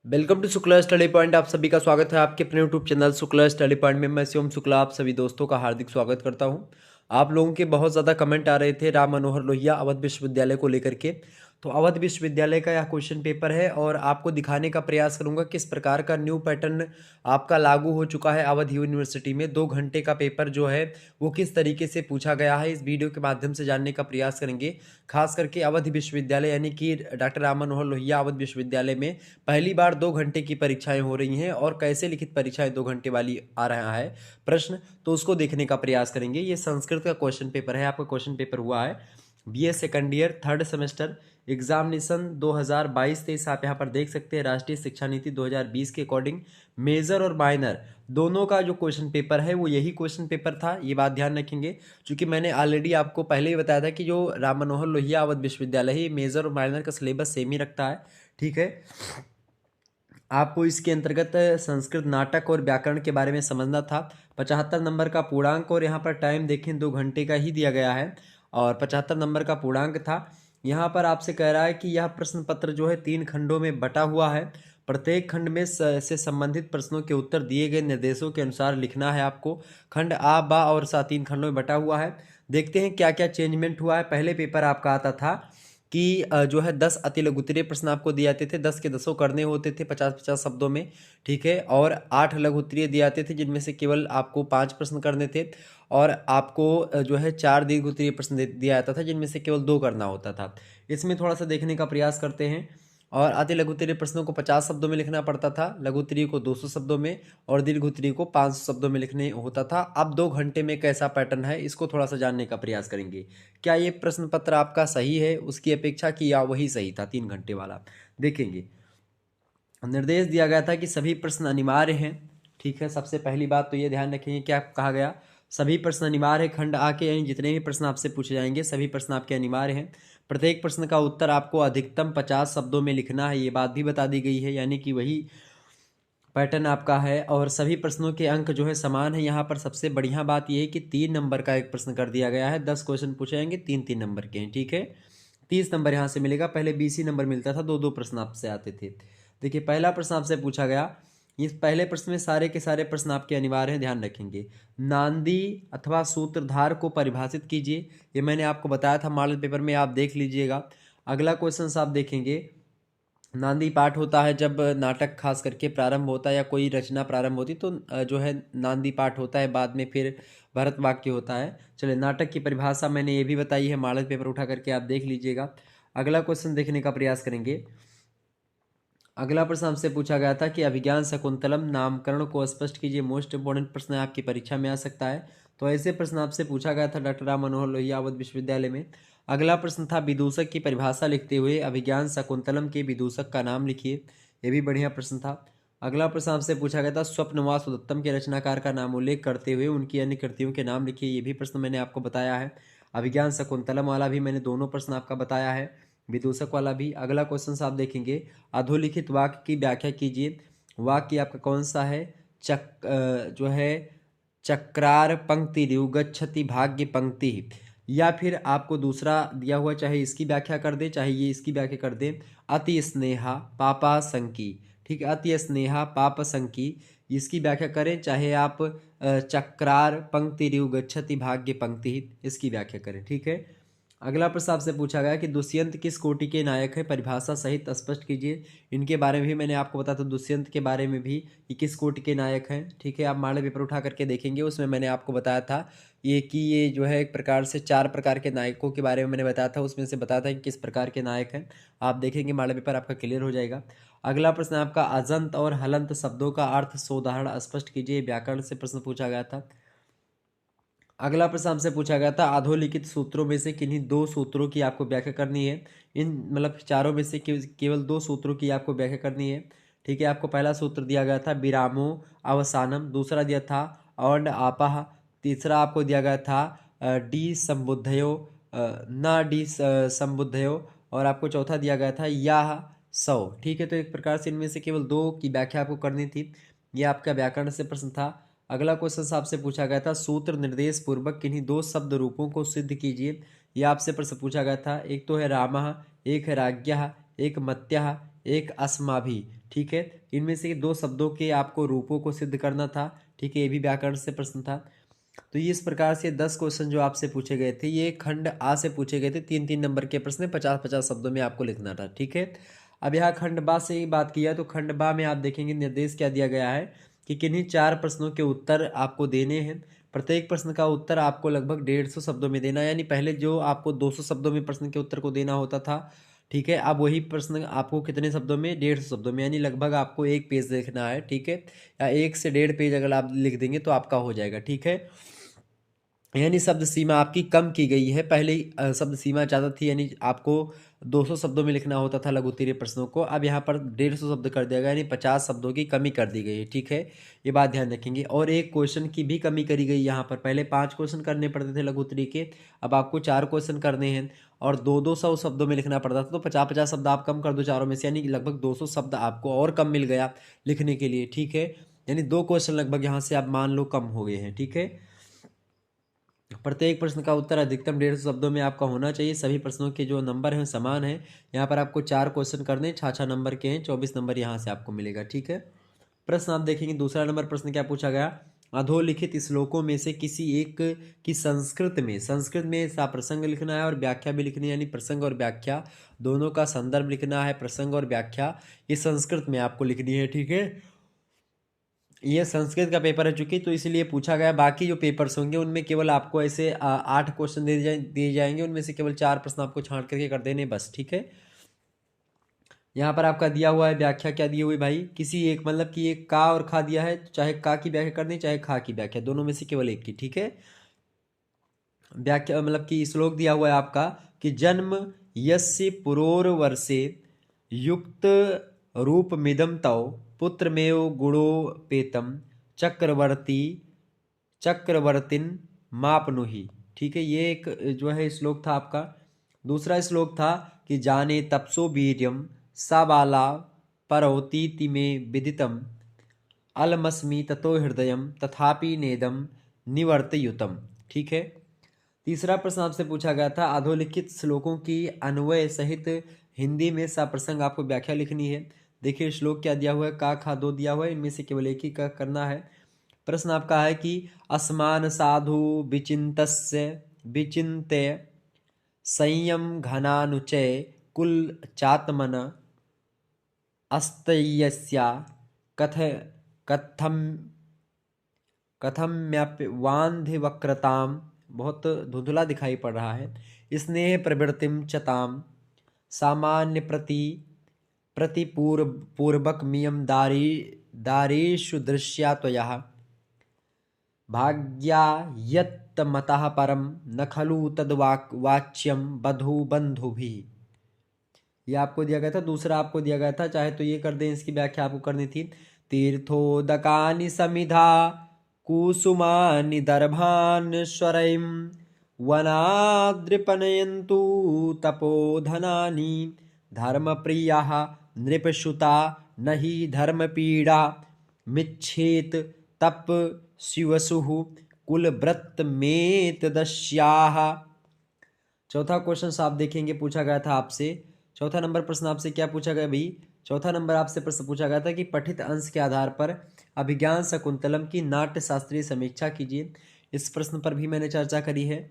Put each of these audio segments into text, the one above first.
Welcome to Shukla study point. आप सभी का स्वागत है आपके अपने YouTube channel Shukla study point में। मैं शिवम शुक्ला आप सभी दोस्तों का हार्दिक स्वागत करता हूं। आप लोगों के बहुत ज़्यादा कमेंट आ रहे थे राम मनोहर लोहिया अवध विश्वविद्यालय को लेकर के। तो अवध विश्वविद्यालय का यह क्वेश्चन पेपर है और आपको दिखाने का प्रयास करूंगा किस प्रकार का न्यू पैटर्न आपका लागू हो चुका है अवध यूनिवर्सिटी में। 2 घंटे का पेपर जो है वो किस तरीके से पूछा गया है, इस वीडियो के माध्यम से जानने का प्रयास करेंगे। खास करके अवध विश्वविद्यालय यानी कि डॉक्टर राम मनोहर लोहिया अवध विश्वविद्यालय में पहली बार 2 घंटे की परीक्षाएं हो रही हैं और कैसे लिखित परीक्षाएं 2 घंटे वाली आ रहा है प्रश्न, तो उसको देखने का प्रयास करेंगे। ये संस्कृत का क्वेश्चन पेपर है। आपका क्वेश्चन पेपर हुआ है BA second year third semester examination 2022-23। आप यहाँ पर देख सकते हैं राष्ट्रीय शिक्षा नीति 2020 के अकॉर्डिंग मेजर और माइनर दोनों का जो क्वेश्चन पेपर है वो यही क्वेश्चन पेपर था। ये बात ध्यान रखेंगे क्योंकि मैंने ऑलरेडी आपको पहले ही बताया था कि जो राम मनोहर लोहिया अवध विश्वविद्यालय है ये मेजर और माइनर का सिलेबस सेम ही रखता है। ठीक है, आपको इसके अंतर्गत संस्कृत नाटक और व्याकरण के बारे में समझना था। 75 नंबर का पूर्णांक और यहाँ पर टाइम देखें 2 घंटे का ही दिया गया है और 75 नंबर का पूर्णांक था। यहाँ पर आपसे कह रहा है कि यह प्रश्न पत्र जो है 3 खंडों में बटा हुआ है। प्रत्येक खंड में से संबंधित प्रश्नों के उत्तर दिए गए निर्देशों के अनुसार लिखना है आपको। खंड आ बा और सा 3 खंडों में बटा हुआ है। देखते हैं क्या क्या चेंजमेंट हुआ है। पहले पेपर आपका आता था कि जो है 10 अति लघुत्तरीय प्रश्न आपको दिए जाते थे, 10 के 10 करने होते थे 50-50 शब्दों में। ठीक है, और 8 लघुत्तरीय दिए जाते थे जिनमें से केवल आपको 5 प्रश्न करने थे और आपको जो है 4 दीर्घ प्रश्न दिया जाता था जिनमें से केवल 2 करना होता था। इसमें थोड़ा सा देखने का प्रयास करते हैं। और अति लघुत्तरीय प्रश्नों को 50 शब्दों में लिखना पड़ता था, लघुत्तरीय को 200 शब्दों में और दीर्घोत्तरीय को 500 शब्दों में लिखने होता था। अब 2 घंटे में कैसा पैटर्न है इसको थोड़ा सा जानने का प्रयास करेंगे। क्या ये प्रश्न पत्र आपका सही है उसकी अपेक्षा की या वही सही था 3 घंटे वाला, देखेंगे। निर्देश दिया गया था कि सभी प्रश्न अनिवार्य हैं। ठीक है, सबसे पहली बात तो ये ध्यान रखेंगे क्या कहा गया, सभी प्रश्न अनिवार्य है। खंड आ के यानी जितने भी प्रश्न आपसे पूछे जाएंगे सभी प्रश्न आपके अनिवार्य हैं। प्रत्येक प्रश्न का उत्तर आपको अधिकतम 50 शब्दों में लिखना है, ये बात भी बता दी गई है, यानी कि वही पैटर्न आपका है। और सभी प्रश्नों के अंक जो है समान है। यहाँ पर सबसे बढ़िया बात यह है कि 3 नंबर का एक प्रश्न कर दिया गया है। 10 क्वेश्चन पूछे जाएंगे, 3-3 नंबर के हैं। ठीक है, 30 नंबर यहाँ से मिलेगा। पहले 20 ही नंबर मिलता था, 2-2 प्रश्न आपसे आते थे। देखिए पहला प्रश्न आपसे पूछा गया, इस पहले प्रश्न में सारे के सारे प्रश्न आपके अनिवार्य हैं, ध्यान रखेंगे। नांदी अथवा सूत्रधार को परिभाषित कीजिए, ये मैंने आपको बताया था मॉडल पेपर में, आप देख लीजिएगा। अगला क्वेश्चन आप देखेंगे, नांदी पाठ होता है जब नाटक खास करके प्रारंभ होता है या कोई रचना प्रारंभ होती तो जो है नांदी पाठ होता है, बाद में फिर भरत वाक्य होता है। चलिए, नाटक की परिभाषा मैंने ये भी बताई है, मॉडल पेपर उठा करके आप देख लीजिएगा। अगला क्वेश्चन देखने का प्रयास करेंगे। अगला प्रश्न आपसे पूछा गया था कि अभिज्ञान शकुंतलम नामकरण को स्पष्ट कीजिए। मोस्ट इंपोर्टेंट प्रश्न है, आपकी परीक्षा में आ सकता है। तो ऐसे प्रश्न आपसे पूछा गया था डॉक्टर राम मनोहर लोहिया अवध विश्वविद्यालय में। अगला प्रश्न था विदूषक की परिभाषा लिखते हुए अभिज्ञान शकुंतलम के विदूषक का नाम लिखिए, ये भी बढ़िया प्रश्न था। अगला प्रश्न आपसे पूछा गया था स्वप्नवास उदत्तम के रचनाकार का नाम उल्लेख करते हुए उनकी अन्य कृतियों के नाम लिखिए, ये भी प्रश्न मैंने आपको बताया है। अभिज्ञान शकुंतलम वाला भी मैंने दोनों प्रश्न आपका बताया है, विदूषक वाला भी। अगला क्वेश्चन आप देखेंगे, अधोलिखित वाक्य की व्याख्या कीजिए। वाक्य आपका कौन सा है, जो है चक्रार पंक्ति गच्छति भाग्य पंक्ति, या फिर आपको दूसरा दिया हुआ चाहे इसकी व्याख्या कर दे चाहे ये इसकी व्याख्या कर दे, अति स्नेहा पापा संकी। ठीक है, अति स्नेहा पाप संकी इसकी व्याख्या करें, चाहे आप चक्रार पंक्ति गच्छति भाग्य पंक्ति इसकी व्याख्या करें। ठीक है, अगला प्रश्न आपसे पूछा गया कि दुष्यंत किस कोटि के नायक है, परिभाषा सहित स्पष्ट कीजिए। इनके बारे में भी मैंने आपको बताया था, दुष्यंत के बारे में भी ये किस कोटि के नायक हैं। ठीक है, आप मॉडल पेपर उठा करके देखेंगे, उसमें मैंने आपको बताया था ये कि ये जो है एक प्रकार से 4 प्रकार के नायकों के बारे में मैंने बताया था, उसमें से बताया था कि किस प्रकार के नायक हैं। आप देखेंगे मॉडल पेपर आपका क्लियर हो जाएगा। अगला प्रश्न आपका अजंत और हलंत शब्दों का अर्थ सोदाहरण स्पष्ट कीजिए, व्याकरण से प्रश्न पूछा गया था। अगला प्रश्न हमसे पूछा गया था अधोलिखित सूत्रों में से किन्हीं 2 सूत्रों की आपको व्याख्या करनी है। इन मतलब चारों में से केवल 2 सूत्रों की आपको व्याख्या करनी है। ठीक है, आपको पहला सूत्र दिया गया था विरामो अवसानम, दूसरा दिया था औंड आपाह, तीसरा आपको दिया गया था डी संबुद्धयो न डी संबुद्धयो, और आपको चौथा दिया गया था याह सौ। ठीक है, तो एक प्रकार से इनमें से केवल 2 की व्याख्या आपको करनी थी। ये आपका व्याकरण से प्रश्न था। अगला क्वेश्चन आपसे पूछा गया था सूत्र निर्देश पूर्वक किन्हीं 2 शब्द रूपों को सिद्ध कीजिए। यह आपसे प्रश्न पूछा गया था। एक तो है रामः, एक है राज्ञः, एक मत्यः, एक अस्माभि। ठीक है। इनमें से 2 शब्दों के आपको रूपों को सिद्ध करना था, ठीक है, ये भी व्याकरण से प्रश्न था। तो ये इस प्रकार से 10 क्वेश्चन जो आपसे पूछे गए थे, ये खंड आ से पूछे गए थे। 3-3 नंबर के प्रश्न 50-50 शब्दों में आपको लिखना था, ठीक है। अब यहाँ खंड बा से ही बात किया तो खंड बा में आप देखेंगे निर्देश क्या दिया गया है कि किन्हीं 4 प्रश्नों के उत्तर आपको देने हैं। प्रत्येक प्रश्न का उत्तर आपको लगभग 150 शब्दों में देना है, यानी पहले जो आपको 200 शब्दों में प्रश्न के उत्तर को देना होता था, ठीक है, अब वही प्रश्न आपको कितने शब्दों में, 150 शब्दों में, यानी लगभग आपको 1 पेज लिखना है, ठीक है, या 1 से 1.5 पेज अगर आप लिख देंगे तो आपका हो जाएगा, ठीक है। यानी शब्द सीमा आपकी कम की गई है। पहले शब्द सीमा ज़्यादा थी, यानी आपको 200 शब्दों में लिखना होता था लघु उत्तरीय प्रश्नों को, अब यहाँ पर 150 शब्द कर दिया गया, यानी 50 शब्दों की कमी कर दी गई है, ठीक है, ये बात ध्यान रखेंगे। और एक क्वेश्चन की भी कमी करी गई यहाँ पर, पहले 5 क्वेश्चन करने पड़ते थे लघु उत्तरीय के, अब आपको 4 क्वेश्चन करने हैं और 200 शब्दों में लिखना पड़ता था, तो 50-50 शब्द आप कम कर दो चारों में से, यानी लगभग 200 शब्द आपको और कम मिल गया लिखने के लिए, ठीक है, यानी 2 क्वेश्चन लगभग यहाँ से आप मान लो कम हो गए हैं, ठीक है। प्रत्येक प्रश्न का उत्तर अधिकतम 150 शब्दों में आपका होना चाहिए। सभी प्रश्नों के जो नंबर हैं समान हैं। यहाँ पर आपको 4 क्वेश्चन करने, 6-6 नंबर के हैं, 24 नंबर यहाँ से आपको मिलेगा, ठीक है। प्रश्न आप देखेंगे, दूसरा नंबर प्रश्न क्या पूछा गया, अधोलिखित श्लोकों में से किसी एक की संस्कृत में सा प्रसंग लिखना है और व्याख्या भी लिखनी है, यानी प्रसंग और व्याख्या दोनों का संदर्भ लिखना है। प्रसंग और व्याख्या ये संस्कृत में आपको लिखनी है, ठीक है। ये संस्कृत का पेपर है चूंकि, तो इसलिए पूछा गया। बाकी जो पेपर्स होंगे उनमें केवल आपको ऐसे 8 क्वेश्चन दिए जाएंगे, उनमें से केवल 4 प्रश्न आपको छांट करके कर देने बस, ठीक है। यहाँ पर आपका दिया हुआ है व्याख्या, क्या दी हुई भाई, किसी एक, मतलब कि एक का और खा दिया है, चाहे का की व्याख्या कर दें चाहे खा की व्याख्या, दोनों में से केवल एक की, ठीक है। व्याख्या मतलब कि श्लोक दिया हुआ है आपका कि जन्म यस्य पुरोर्वर्षे युक्त रूपमिदं तौ पुत्रमेव गुणोपेतम चक्रवर्ती चक्रवर्तिन मापनुहि, ठीक है, ये एक जो है श्लोक था आपका। दूसरा श्लोक था कि जाने तपसो वीर्यम सा बाला परोतीति में विदितम अलमस्मि ततो हृदयम तथापि नेदम निवर्तयुतम, ठीक है। तीसरा प्रश्न आपसे पूछा गया था, अधोलिखित श्लोकों की अन्वय सहित हिंदी में सप्रसंग आपको व्याख्या लिखनी है। देखिए श्लोक क्या दिया हुआ है, का खा दो दिया हुआ है, इनमें से केवल एक ही का करना है। प्रश्न आपका है कि अस्मान साधु विचिन्तस्य विचिन्त्य संयम घनानुचय कुल चात्मन अस्तयस्या कथ कथम कथम्यप्यवान्धिवक्रताम, बहुत धुंधला दिखाई पड़ रहा है, स्नेह प्रवृत्तिम चताम सामान्य पूर्वक मियम दारेषु दृश्या त्वया भाग्या यत्तमतः परम न खलु तद्वाच्यम बधु बंधुभिः, ये आपको दिया गया था। दूसरा आपको दिया गया था, चाहे तो ये कर दें, इसकी व्याख्या आपको करनी थी, तीर्थोदकानि समिधा कुसुमानि दर्भान् स्वरैं वनाद्रिपनयन्तु तपोधनानि धर्मप्रियाः नृपश्रुता न हि धर्मपीडा मिच्छेत तप शिवसुः कुलव्रतमेतदस्याः। चौथा क्वेश्चन आप देखेंगे पूछा गया था आपसे, चौथा नंबर प्रश्न आपसे क्या पूछा गया भाई, चौथा नंबर आपसे प्रश्न पूछा गया था कि पठित अंश के आधार पर अभिज्ञान शकुंतलम की नाट्य शास्त्रीय समीक्षा कीजिए। इस प्रश्न पर भी मैंने चर्चा करी है।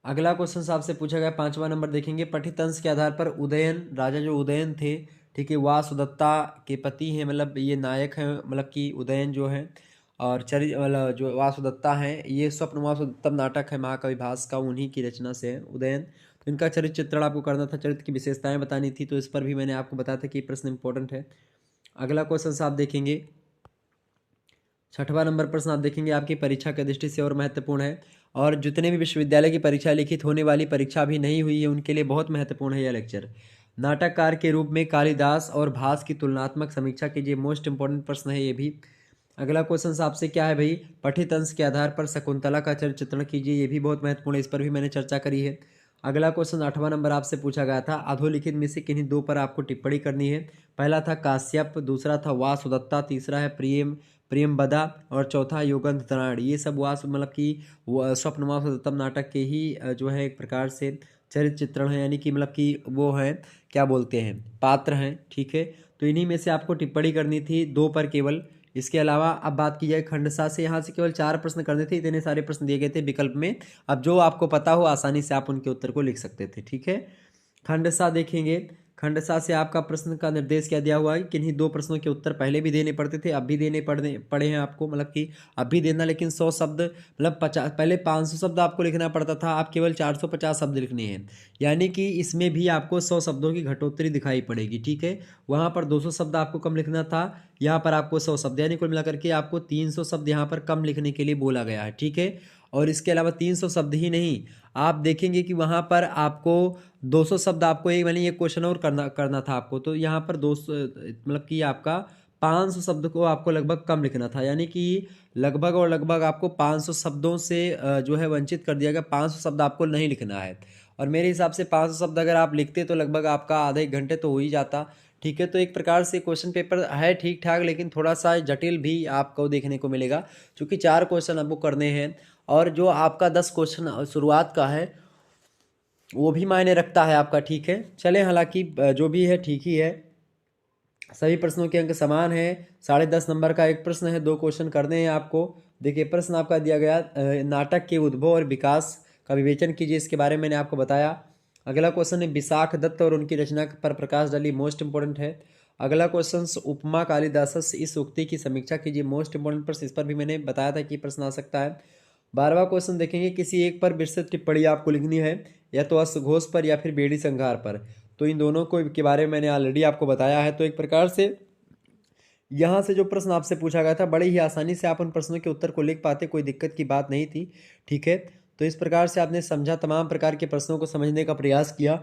अगला क्वेश्चन आपसे पूछा गया, 5वां नंबर देखेंगे, पठित अंश के आधार पर उदयन राजा जो उदयन थे, ठीक है, वासुदत्ता के पति हैं, मतलब ये नायक हैं, मतलब कि उदयन जो है, और मतलब जो वासुदत्ता हैं, ये स्वप्न वासुदत्तम नाटक है महाकवि भास का, उन्हीं की रचना से है उदयन। तो इनका चरित्र चित्रण आपको करना था, चरित्र की विशेषताएं बतानी थी, तो इस पर भी मैंने आपको बताया था कि प्रश्न इंपॉर्टेंट है। अगला क्वेश्चन आप देखेंगे, 6वां नंबर प्रश्न आप देखेंगे, आपकी परीक्षा की दृष्टि से और महत्वपूर्ण है, और जितने भी विश्वविद्यालय की परीक्षा लिखित होने वाली परीक्षा भी नहीं हुई है उनके लिए बहुत महत्वपूर्ण है यह लेक्चर। नाटककार के रूप में कालिदास और भास की तुलनात्मक समीक्षा कीजिए, मोस्ट इंपॉर्टेंट प्रश्न है ये भी। अगला क्वेश्चन आपसे क्या है भाई, पठित अंश के आधार पर शकुंतला का चरित्र चित्रण कीजिए, ये भी बहुत महत्वपूर्ण है, इस पर भी मैंने चर्चा करी है। अगला क्वेश्चन 8वां नंबर आपसे पूछा गया था, अधोलिखित में से किन्हीं 2 पर आपको टिप्पणी करनी है। पहला था काश्यप, दूसरा था वासुदत्ता, तीसरा है प्रेमबदा, और चौथा योगंधरायण। ये सब मतलब कि स्वप्न वासुदत्तम नाटक के ही जो है एक प्रकार से चरित्र चित्रण है, यानी कि मतलब कि वो हैं क्या बोलते हैं पात्र हैं, ठीक है। तो इन्हीं में से आपको टिप्पणी करनी थी 2 पर केवल। इसके अलावा अब बात की जाए खंड 7 से, यहाँ से केवल 4 प्रश्न करने थे, इतने सारे प्रश्न दिए गए थे विकल्प में। अब जो आपको पता हो आसानी से आप उनके उत्तर को लिख सकते थे, ठीक है। खंड 7 देखेंगे, खंड 7 से आपका प्रश्न का निर्देश क्या दिया हुआ है, किन्हीं 2 प्रश्नों के उत्तर पहले भी देने पड़ते थे, अब भी देने पड़े हैं आपको, मतलब कि अब भी देना, लेकिन 100 शब्द मतलब 50, पहले 500 शब्द आपको लिखना पड़ता था, अब केवल 450 शब्द लिखने हैं। यानी कि इसमें भी आपको 100 शब्दों की घटोत्तरी दिखाई पड़ेगी, ठीक है। वहाँ पर 200 शब्द आपको कम लिखना था, यहाँ पर आपको 100 शब्द, यानी कुल मिलाकर के आपको 300 शब्द यहाँ पर कम लिखने के लिए बोला गया है, ठीक है। और इसके अलावा 300 शब्द ही नहीं, आप देखेंगे कि वहाँ पर आपको 200 शब्द आपको एक, मैंने ये क्वेश्चन और करना था आपको, तो यहाँ पर 200 मतलब कि आपका 500 शब्द को आपको लगभग कम लिखना था, यानी कि लगभग और लगभग आपको 500 शब्दों से जो है वंचित कर दिया गया। 500 शब्द आपको नहीं लिखना है, और मेरे हिसाब से 500 शब्द अगर आप लिखते तो लगभग आपका आधे एक घंटे तो हो ही जाता, ठीक है। तो एक प्रकार से क्वेश्चन पेपर है ठीक ठाक, लेकिन थोड़ा सा जटिल भी आपको देखने को मिलेगा, क्योंकि 4 क्वेश्चन आपको करने हैं, और जो आपका 10 क्वेश्चन शुरुआत का है वो भी मायने रखता है आपका, ठीक है। चले, हालांकि जो भी है ठीक ही है, सभी प्रश्नों के अंक समान है। 10.5 नंबर का एक प्रश्न है, 2 क्वेश्चन करने हैं आपको। देखिए प्रश्न आपका दिया गया, नाटक के उद्भव और विकास का विवेचन कीजिए, इसके बारे में मैंने आपको बताया। अगला क्वेश्चन है विशाख दत्त और उनकी रचना पर प्रकाश डाली, मोस्ट इंपॉर्टेंट है। अगला क्वेश्चन उपमा कालिदास इस उक्ति की समीक्षा कीजिए, मोस्ट इंपॉर्टेंट प्रश्न, इस पर भी मैंने बताया था कि प्रश्न आ सकता है। 12वां क्वेश्चन देखेंगे, किसी एक पर विस्तृत टिप्पणी आपको लिखनी है, या तो अश्वघोष पर या फिर बेड़ी संहार पर। तो इन दोनों को के बारे में मैंने ऑलरेडी आपको बताया है। तो एक प्रकार से यहाँ से जो प्रश्न आपसे पूछा गया था, बड़े ही आसानी से आप उन प्रश्नों के उत्तर को लिख पाते, कोई दिक्कत की बात नहीं थी, ठीक है। तो इस प्रकार से आपने समझा, तमाम प्रकार के प्रश्नों को समझने का प्रयास किया।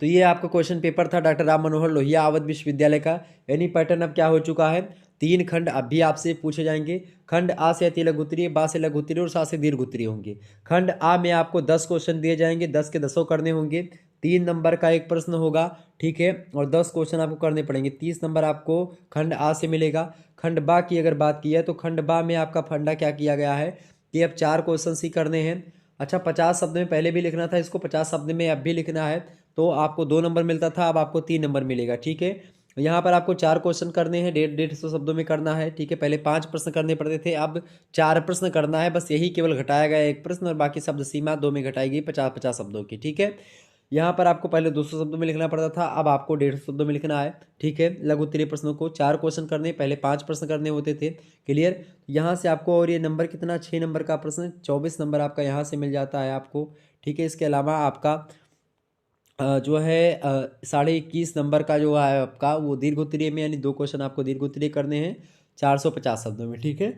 तो ये आपका क्वेश्चन पेपर था डॉक्टर राम मनोहर लोहिया अवध विश्वविद्यालय का। यानी पैटर्न अब क्या हो चुका है, 3 खंड अब भी आपसे पूछे जाएंगे। खंड आ से अति लघु उत्तरीय, बा से लघु उत्तरीय और सा से दीर्घ उत्तरीय होंगे। खंड आ में आपको 10 क्वेश्चन दिए जाएंगे, 10 के 10 करने होंगे, 3 नंबर का एक प्रश्न होगा, ठीक है। और 10 क्वेश्चन आपको करने पड़ेंगे, 30 नंबर आपको खंड आ से मिलेगा। खंड बा की अगर बात की है तो खंड बा में आपका फंडा क्या किया गया है कि अब 4 क्वेश्चन ही करने हैं। अच्छा, 50 शब्द में पहले भी लिखना था, इसको 50 शब्द में अब भी लिखना है, तो आपको 2 नंबर मिलता था, अब आपको 3 नंबर मिलेगा, ठीक है। यहाँ पर आपको 4 क्वेश्चन करने हैं, 150 शब्दों में करना है, ठीक है। पहले 5 प्रश्न करने पड़ते थे, अब 4 प्रश्न करना है, बस यही केवल घटाया गया एक प्रश्न, और बाकी शब्द सीमा 2 में घटाई गई 50-50 शब्दों की, ठीक है। यहाँ पर आपको पहले 200 शब्दों में लिखना पड़ता था, अब आपको 150 शब्दों में लिखना है, ठीक है। लघु उत्तरीय प्रश्नों को 4 क्वेश्चन करने, पहले 5 प्रश्न करने होते थे, क्लियर। यहाँ से आपको, और ये नंबर कितना, 6 नंबर का प्रश्न, 24 नंबर आपका यहाँ से मिल जाता है आपको, ठीक है। इसके अलावा आपका जो है 21.5 नंबर का जो है आपका वो दीर्घ उत्तरीय में, यानी 2 क्वेश्चन आपको दीर्घ उत्तरीय करने हैं 450 शब्दों में, ठीक है।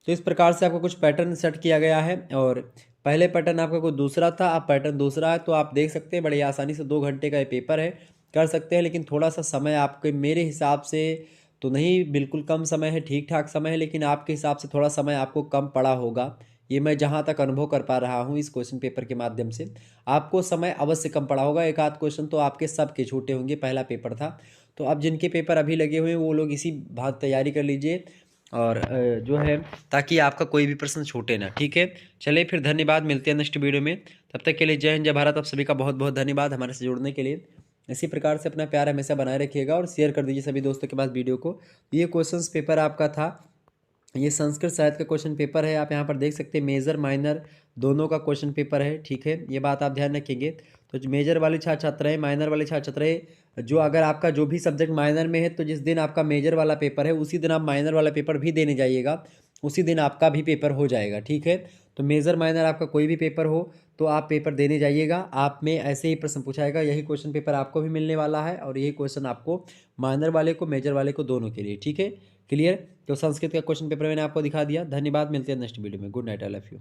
तो इस प्रकार से आपको कुछ पैटर्न सेट किया गया है, और पहले पैटर्न आपका कोई दूसरा था, अब पैटर्न दूसरा है। तो आप देख सकते हैं बड़े आसानी से 2 घंटे का ये पेपर है, कर सकते हैं, लेकिन थोड़ा सा समय आपके, मेरे हिसाब से तो नहीं बिल्कुल कम समय है, ठीक ठाक समय है, लेकिन आपके हिसाब से थोड़ा समय आपको कम पड़ा होगा, ये मैं जहाँ तक अनुभव कर पा रहा हूँ इस क्वेश्चन पेपर के माध्यम से। आपको समय अवश्य कम पड़ा होगा, एक आध क्वेश्चन तो आपके सबके छोटे होंगे, पहला पेपर था। तो अब जिनके पेपर अभी लगे हुए हैं वो लोग इसी बात तैयारी कर लीजिए, और जो है ताकि आपका कोई भी प्रश्न छूटे ना, ठीक है। चलिए फिर, धन्यवाद, मिलते हैं नेक्स्ट वीडियो में, तब तक के लिए जय हिंद जय भारत। आप सभी का बहुत बहुत धन्यवाद हमारे से जुड़ने के लिए। इसी प्रकार से अपना प्यार हमेशा बनाए रखिएगा, और शेयर कर दीजिए सभी दोस्तों के पास वीडियो को। ये क्वेश्चंस पेपर आपका था, ये संस्कृत साहित्य का क्वेश्चन पेपर है, आप यहाँ पर देख सकते हैं मेजर माइनर दोनों का क्वेश्चन पेपर है, ठीक है। ये बात आप ध्यान रखेंगे। तो जो मेजर वाले छात्र छात्र हैं, माइनर वाले छात्र छात्र हैं, जो अगर आपका जो भी सब्जेक्ट माइनर में है, तो जिस दिन आपका मेजर वाला पेपर है उसी दिन आप माइनर वाला पेपर भी देने जाइएगा, उसी दिन आपका भी पेपर हो जाएगा, ठीक है। तो मेजर माइनर आपका कोई भी पेपर हो तो आप पेपर देने जाइएगा, आप में ऐसे ही प्रश्न पूछाएगा, यही क्वेश्चन पेपर आपको भी मिलने वाला है, और यही क्वेश्चन आपको माइनर वाले को, मेजर वाले को, दोनों के लिए, ठीक है, क्लियर। तो संस्कृत का क्वेश्चन पेपर मैंने आपको दिखा दिया। धन्यवाद, मिलते हैं नेक्स्ट वीडियो में। Good night, I love you.